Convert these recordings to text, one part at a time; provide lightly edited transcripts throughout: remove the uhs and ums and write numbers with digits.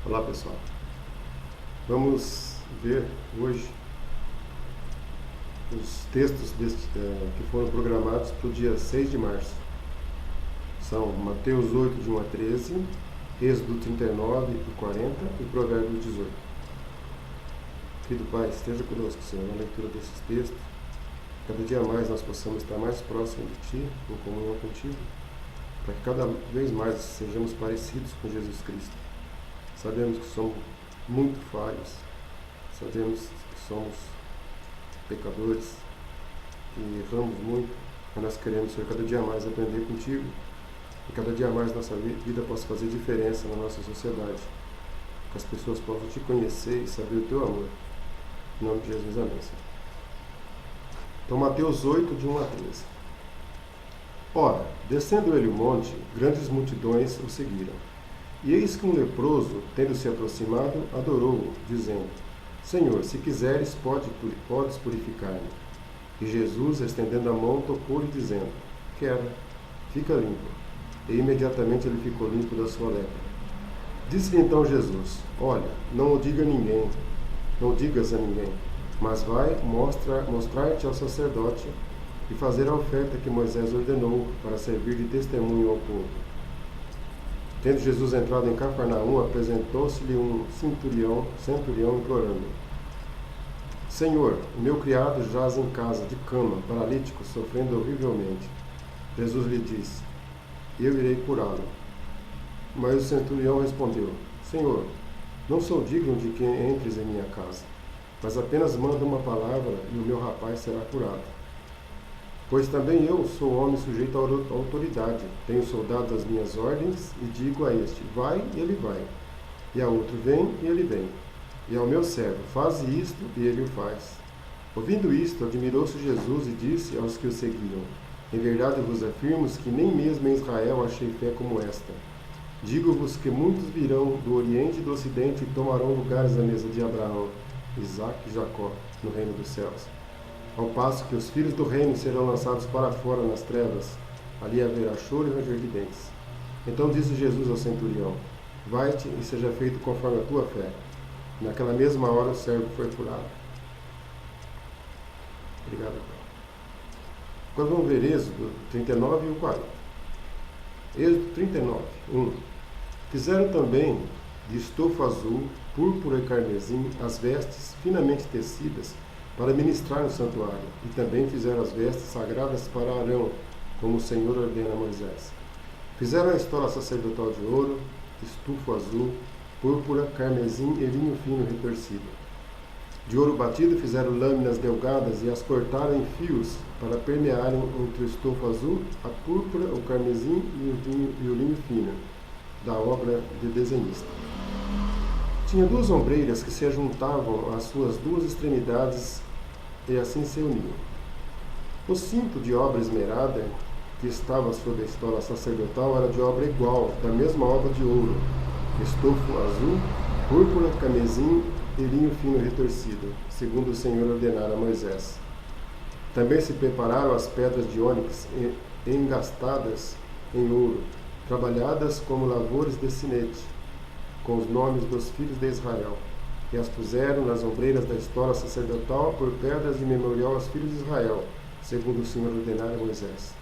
Olá pessoal, vamos ver hoje os textos que foram programados para o dia 6 de março. São Mateus 8, de 1 a 13, Êxodo 39 e 40 e Provérbios 18. Querido Pai, esteja conosco, Senhor, na leitura desses textos. Cada dia mais nós possamos estar mais próximos de Ti, em comunhão contigo, para que cada vez mais sejamos parecidos com Jesus Cristo. Sabemos que somos muito falhos, sabemos que somos pecadores, que erramos muito, mas nós queremos, Senhor, cada dia mais aprender contigo e cada dia mais nossa vida possa fazer diferença na nossa sociedade, que as pessoas possam te conhecer e saber o teu amor. Em nome de Jesus, amém, Senhor. Então, Mateus 8, de 1 a 13. Ora, descendo ele o monte, grandes multidões o seguiram. E eis que um leproso, tendo se aproximado, adorou-o, dizendo: Senhor, se quiseres, podes purificar-me. E Jesus, estendendo a mão, tocou-lhe, dizendo: Quero, fica limpo. E imediatamente ele ficou limpo da sua lepra. Disse-lhe então Jesus: Olha, não o digas a ninguém, mas vai mostrar-te ao sacerdote e fazer a oferta que Moisés ordenou para servir de testemunho ao povo. Tendo Jesus entrado em Cafarnaum, apresentou-se-lhe um centurião implorando: Senhor, o meu criado jaz em casa, de cama, paralítico, sofrendo horrivelmente. Jesus lhe disse: Eu irei curá-lo. Mas o centurião respondeu: Senhor, não sou digno de que entres em minha casa, mas apenas manda uma palavra e o meu rapaz será curado. Pois também eu sou homem sujeito à autoridade, tenho soldado as minhas ordens, e digo a este: vai, e ele vai, e a outro: vem, e ele vem, e ao meu servo: faze isto, e ele o faz. Ouvindo isto, admirou-se Jesus e disse aos que o seguiam: em verdade vos afirmo que nem mesmo em Israel achei fé como esta. Digo-vos que muitos virão do Oriente e do Ocidente e tomarão lugares à mesa de Abraão, Isaque e Jacó, no reino dos céus. Ao passo que os filhos do reino serão lançados para fora nas trevas, ali haverá choro e ranger de dentes. Então disse Jesus ao centurião: vai-te e seja feito conforme a tua fé. Naquela mesma hora o servo foi curado. Obrigado, Pai. Agora vamos ver Êxodo 39 e o 40. Êxodo 39, 1. Fizeram também de estofo azul, púrpura e carmesim as vestes finamente tecidas para ministrar no santuário, e também fizeram as vestes sagradas para Arão, como o Senhor ordena a Moisés. Fizeram a estola sacerdotal de ouro, estofo azul, púrpura, carmesim e linho fino retorcido. De ouro batido fizeram lâminas delgadas e as cortaram em fios para permearem entre o estofo azul, a púrpura, o carmesim e o linho fino, da obra de desenhista. Tinha duas ombreiras que se juntavam às suas duas extremidades e assim se uniam. O cinto de obra esmerada que estava sobre a estola sacerdotal era de obra igual, da mesma obra de ouro, estofo azul, púrpura, carmesim e linho fino retorcido, segundo o Senhor ordenara a Moisés. Também se prepararam as pedras de ônix engastadas em ouro, trabalhadas como lavores de sinete, com os nomes dos filhos de Israel, e as puseram nas ombreiras da estola sacerdotal por pedras de memorial aos filhos de Israel, segundo o Senhor ordenara a Moisés.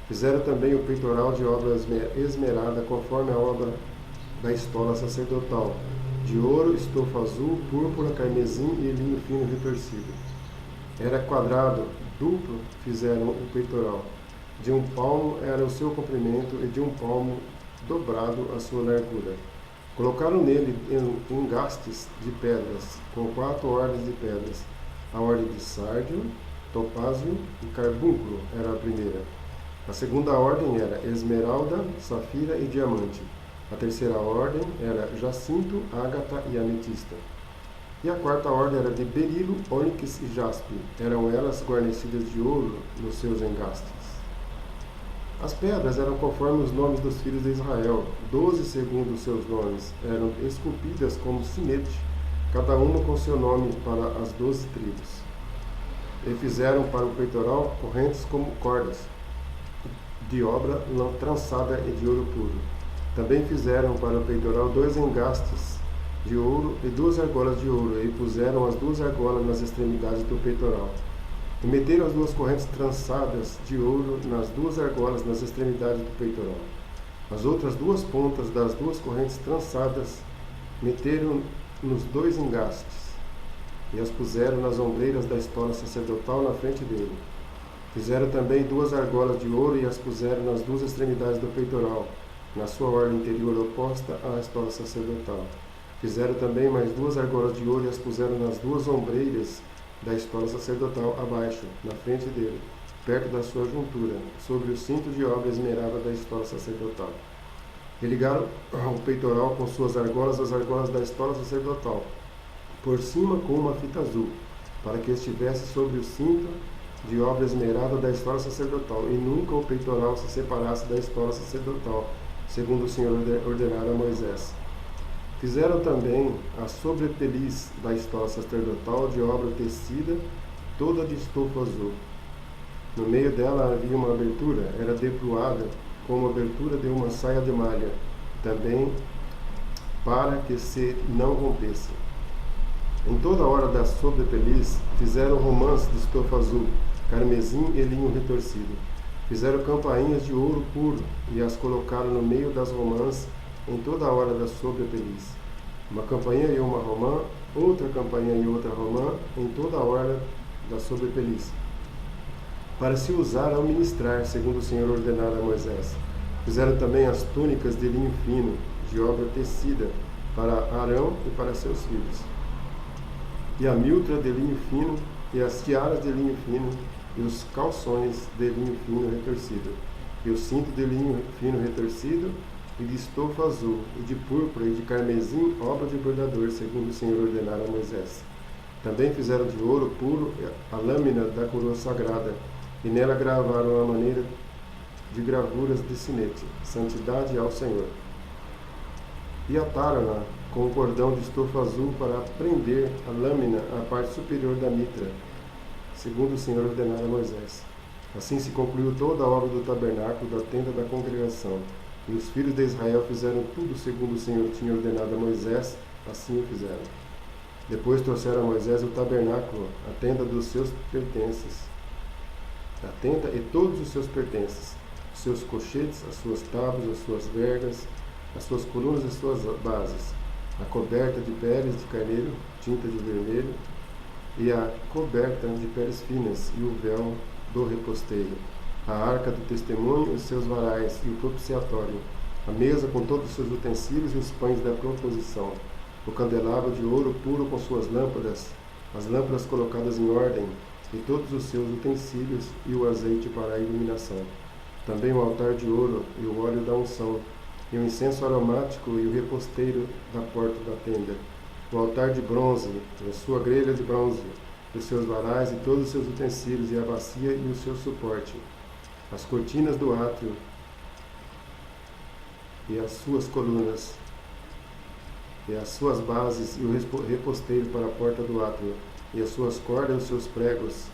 Fizeram também o peitoral de obra esmerada, conforme a obra da estola sacerdotal, de ouro, estofo azul, púrpura, carmesim e linho fino retorcido. Era quadrado, duplo fizeram o peitoral. De 1 palmo era o seu comprimento e de 1 palmo dobrado a sua largura. Colocaram nele engastes de pedras, com 4 ordens de pedras. A ordem de sárdio, topázio e carbúnculo era a primeira. A segunda ordem era esmeralda, safira e diamante. A terceira ordem era jacinto, ágata e ametista. E a quarta ordem era de berilo, ônix e jaspe. Eram elas guarnecidas de ouro nos seus engastes. As pedras eram conforme os nomes dos filhos de Israel, 12 segundo os seus nomes, eram esculpidas como sinete, cada uma com seu nome para as 12 tribos. E fizeram para o peitoral correntes como cordas, de obra trançada e de ouro puro. Também fizeram para o peitoral 2 engastes de ouro e 2 argolas de ouro, e puseram as 2 argolas nas extremidades do peitoral. E meteram as 2 correntes trançadas de ouro nas 2 argolas nas extremidades do peitoral. As outras 2 pontas das 2 correntes trançadas meteram nos 2 engastes, e as puseram nas ombreiras da estola sacerdotal na frente dele. Fizeram também 2 argolas de ouro e as puseram nas 2 extremidades do peitoral, na sua orla interior oposta à estola sacerdotal. Fizeram também mais 2 argolas de ouro e as puseram nas 2 ombreiras da estola sacerdotal abaixo, na frente dele, perto da sua juntura, sobre o cinto de obra esmerada da estola sacerdotal. E ligaram o peitoral com suas argolas às argolas da estola sacerdotal, por cima com uma fita azul, para que estivesse sobre o cinto de obra esmerada da estola sacerdotal, e nunca o peitoral se separasse da estola sacerdotal, segundo o Senhor ordenara a Moisés. Fizeram também a sobrepeliz da estola sacerdotal de obra tecida, toda de estofa azul. No meio dela havia uma abertura, era deploada como a abertura de uma saia de malha, também para que se não rompesse. Em toda a hora da sobrepeliz fizeram romãs de estofa azul, carmesim e linho retorcido. Fizeram campainhas de ouro puro e as colocaram no meio das romãs em toda a hora da sobrepeliz. Uma campainha e uma romã, outra campainha e outra romã em toda a hora da sobrepeliz, para se usar ao ministrar, segundo o Senhor ordenara a Moisés. Fizeram também as túnicas de linho fino, de obra tecida, para Arão e para seus filhos. E a miltra de linho fino, e as tiaras de linho fino, e os calções de linho fino retorcido, e o cinto de linho fino retorcido, e de estofa azul, e de púrpura, e de carmesim, obra de bordador, segundo o Senhor ordenara a Moisés. Também fizeram de ouro puro a lâmina da coroa sagrada, e nela gravaram a maneira de gravuras de sinete, santidade ao Senhor. E ataram-na com um cordão de estofa azul para prender a lâmina à parte superior da mitra, segundo o Senhor ordenara a Moisés. Assim se concluiu toda a obra do tabernáculo da tenda da congregação. E os filhos de Israel fizeram tudo segundo o Senhor tinha ordenado a Moisés, assim o fizeram. Depois trouxeram a Moisés o tabernáculo, a tenda dos seus pertences, a tenda e todos os seus pertences, os seus cochetes, as suas tábuas, as suas vergas, as suas colunas e as suas bases, a coberta de peles de carneiro, tinta de vermelho, e a coberta de peles finas, e o véu do reposteiro, a arca do testemunho e os seus varais, e o propiciatório, a mesa com todos os seus utensílios e os pães da proposição, o candelabro de ouro puro com suas lâmpadas, as lâmpadas colocadas em ordem, e todos os seus utensílios, e o azeite para a iluminação. Também o altar de ouro, e o óleo da unção, e o incenso aromático, e o reposteiro da porta da tenda, o altar de bronze, e a sua grelha de bronze, e os seus varais, e todos os seus utensílios, e a bacia e o seu suporte, as cortinas do átrio, e as suas colunas, e as suas bases, e o reposteiro para a porta do átrio, e as suas cordas e os seus pregos,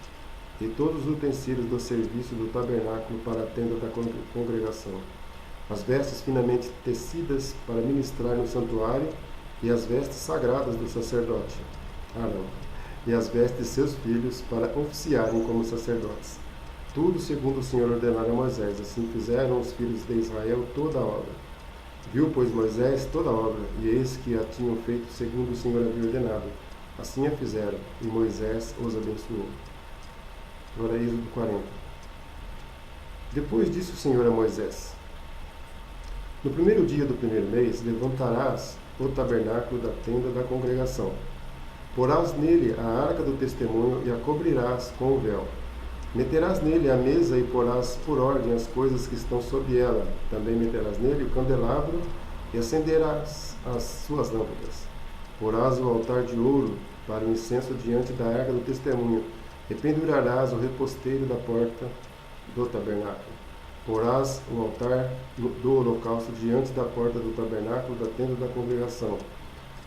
e todos os utensílios do serviço do tabernáculo para a tenda da congregação, as vestes finamente tecidas para ministrar no santuário, e as vestes sagradas do sacerdote Arão, e as vestes de seus filhos para oficiarem como sacerdotes. Tudo segundo o Senhor ordenara a Moisés. Assim fizeram os filhos de Israel toda a obra. Viu, pois, Moisés toda a obra, e eis que a tinham feito segundo o Senhor havia ordenado. Assim a fizeram, e Moisés os abençoou. Agora Êxodo 40. Depois disse o Senhor a Moisés: No primeiro dia do primeiro mês levantarás o tabernáculo da tenda da congregação. Porás nele a arca do testemunho e a cobrirás com o véu. Meterás nele a mesa e porás por ordem as coisas que estão sob ela. Também meterás nele o candelabro e acenderás as suas lâmpadas. Porás o altar de ouro para o incenso diante da arca do testemunho e pendurarás o reposteiro da porta do tabernáculo. Porás o altar do holocausto diante da porta do tabernáculo da tenda da congregação.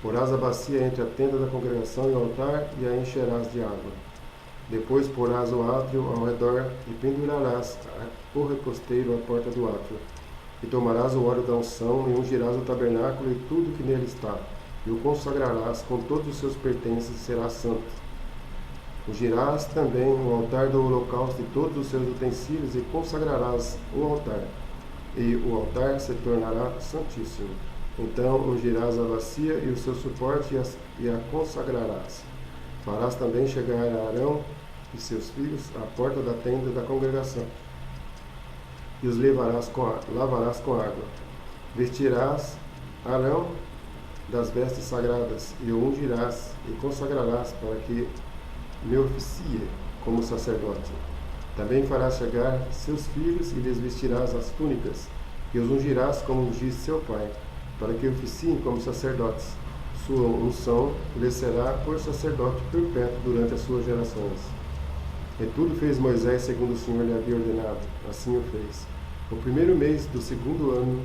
Porás a bacia entre a tenda da congregação e o altar e a encherás de água. Depois porás o átrio ao redor e pendurarás o reposteiro à porta do átrio. E tomarás o óleo da unção e ungirás o tabernáculo e tudo que nele está. e o consagrarás com todos os seus pertences, e será santo. Ungirás também o altar do holocausto e todos os seus utensílios, e consagrarás o altar, e o altar se tornará santíssimo. Então ungirás a bacia e o seu suporte, e a consagrarás. Farás também chegar a Arão e seus filhos à porta da tenda da congregação, e os lavarás com água. Vestirás Arão das vestes sagradas, e o ungirás e consagrarás para que me oficie como sacerdote. Também farás chegar seus filhos e lhes vestirás as túnicas, e os ungirás como ungiste seu pai, para que oficiem como sacerdotes. Sua unção lhes será por sacerdote perpétuo durante as suas gerações. E tudo fez Moisés segundo o Senhor lhe havia ordenado, assim o fez. No primeiro mês do segundo ano,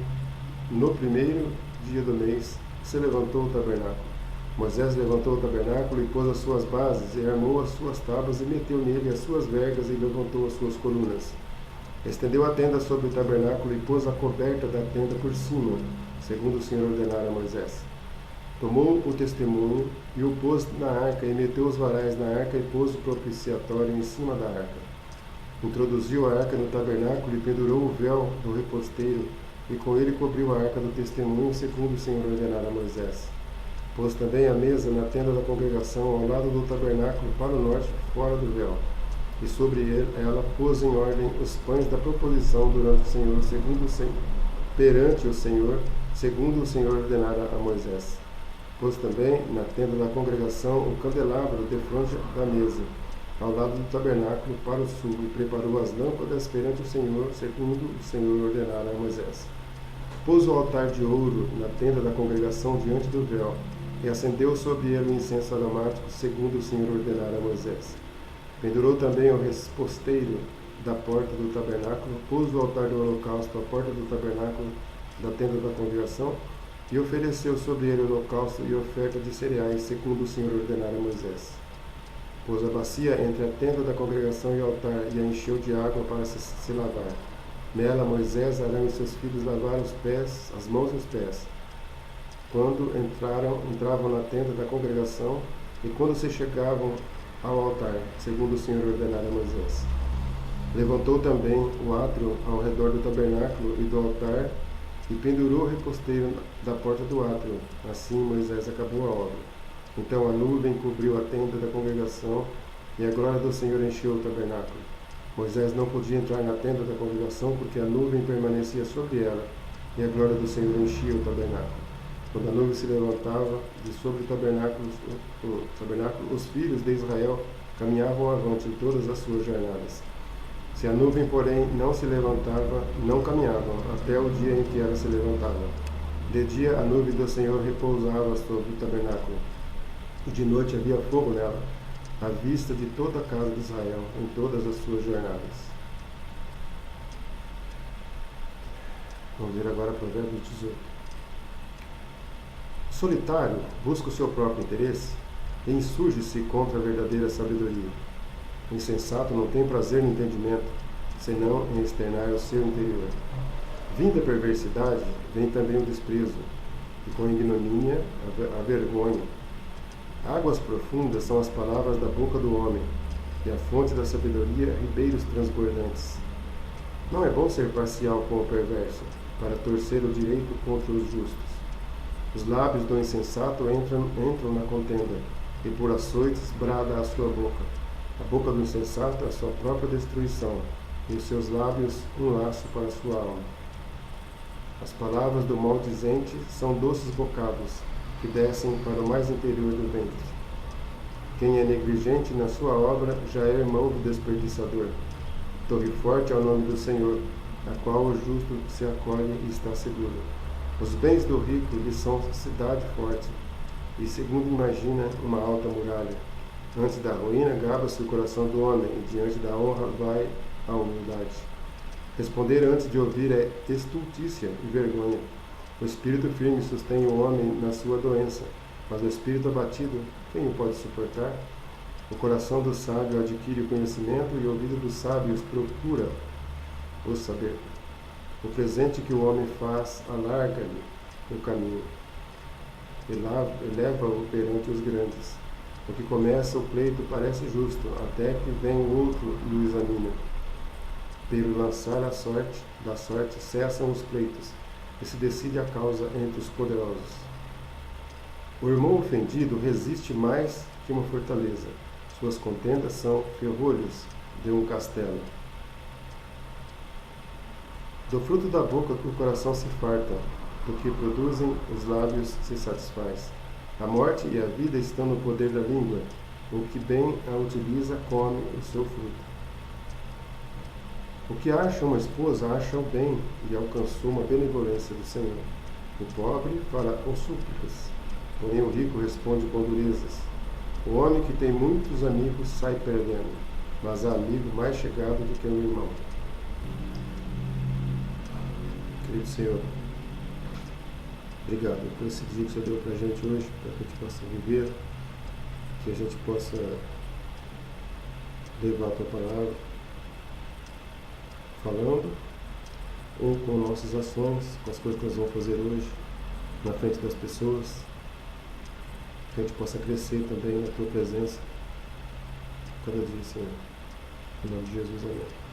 no primeiro dia do mês, se levantou o tabernáculo. Moisés levantou o tabernáculo e pôs as suas bases, e armou as suas tábuas, e meteu nele as suas vergas, e levantou as suas colunas. Estendeu a tenda sobre o tabernáculo, e pôs a coberta da tenda por cima, segundo o Senhor ordenara a Moisés. Tomou o testemunho, e o pôs na arca, e meteu os varais na arca, e pôs o propiciatório em cima da arca. Introduziu a arca no tabernáculo, e pendurou o véu do reposteiro, e com ele cobriu a arca do testemunho, segundo o Senhor ordenara a Moisés. Pôs também a mesa na tenda da congregação, ao lado do tabernáculo, para o norte, fora do véu. E sobre ela pôs em ordem os pães da proposição perante o Senhor, segundo o Senhor ordenara a Moisés. Pôs também na tenda da congregação o candelabro defronte da mesa, ao lado do tabernáculo, para o sul, e preparou as lâmpadas perante o Senhor, segundo o Senhor ordenara a Moisés. Pôs o altar de ouro na tenda da congregação diante do véu, e acendeu sobre ele o incenso aromático, segundo o Senhor ordenara a Moisés. Pendurou também o reposteiro da porta do tabernáculo, pôs o altar do holocausto à porta do tabernáculo da tenda da congregação, e ofereceu sobre ele o holocausto e oferta de cereais, segundo o Senhor ordenara a Moisés. Pôs a bacia entre a tenda da congregação e o altar, e a encheu de água para se lavar. Nela Moisés, Arão e seus filhos lavaram os pés, as mãos e os pés, quando entravam na tenda da congregação, e quando se chegavam ao altar, segundo o Senhor ordenara a Moisés. Levantou também o átrio ao redor do tabernáculo e do altar, e pendurou o reposteiro da porta do átrio. Assim Moisés acabou a obra. Então a nuvem cobriu a tenda da congregação, e a glória do Senhor encheu o tabernáculo. Moisés não podia entrar na tenda da congregação, porque a nuvem permanecia sobre ela, e a glória do Senhor enchia o tabernáculo. Quando a nuvem se levantava de sobre o tabernáculo, os filhos de Israel caminhavam avante em todas as suas jornadas. Se a nuvem, porém, não se levantava, não caminhavam, até o dia em que ela se levantava. De dia a nuvem do Senhor repousava sobre o tabernáculo, e de noite havia fogo nela, à vista de toda a casa de Israel, em todas as suas jornadas. Vamos ver agora Provérbios 18. O solitário busca o seu próprio interesse e insurge-se contra a verdadeira sabedoria. O insensato não tem prazer no entendimento, senão em externar o seu interior. Vinda a perversidade, vem também o desprezo, e com ignomínia a vergonha. Águas profundas são as palavras da boca do homem, e a fonte da sabedoria, ribeiros transbordantes. Não é bom ser parcial com o perverso, para torcer o direito contra os justos. Os lábios do insensato entram na contenda, e por açoites brada a sua boca. A boca do insensato é a sua própria destruição, e os seus lábios um laço para a sua alma. As palavras do maldizente são doces bocados, que descem para o mais interior do ventre. Quem é negligente na sua obra já é irmão do desperdiçador. Torre forte é o nome do Senhor, a qual o justo se acolhe e está seguro. Os bens do rico lhe são cidade forte, e segundo imagina, uma alta muralha. Antes da ruína gaba-se o coração do homem, e diante da honra vai a humildade. Responder antes de ouvir é estultícia e vergonha. O espírito firme sustém o homem na sua doença, mas o espírito abatido, quem o pode suportar? O coração do sábio adquire o conhecimento, e o ouvido dos sábios procura o saber. O presente que o homem faz alarga-lhe o caminho, eleva-o perante os grandes. O que começa o pleito parece justo, até que vem o outro e o examina. Pelo lançar da sorte cessam os pleitos, e se decide a causa entre os poderosos. O irmão ofendido resiste mais que uma fortaleza. Suas contendas são ferrolhos de um castelo. Do fruto da boca o coração se farta, do que produzem os lábios se satisfaz. A morte e a vida estão no poder da língua. O que bem a utiliza come o seu fruto. O que acha uma esposa acha o bem e alcançou uma benevolência do Senhor. O pobre fala com súplicas, porém o rico responde com durezas. O homem que tem muitos amigos sai perdendo, mas há amigo mais chegado do que um irmão. Querido Senhor, obrigado por esse dia que o Senhor deu para a gente hoje, para que a gente possa viver, que a gente possa levar a Tua palavra, falando, ou com nossas ações, com as coisas que nós vamos fazer hoje, na frente das pessoas, que a gente possa crescer também na Tua presença, cada dia, Senhor. Em nome de Jesus, amém.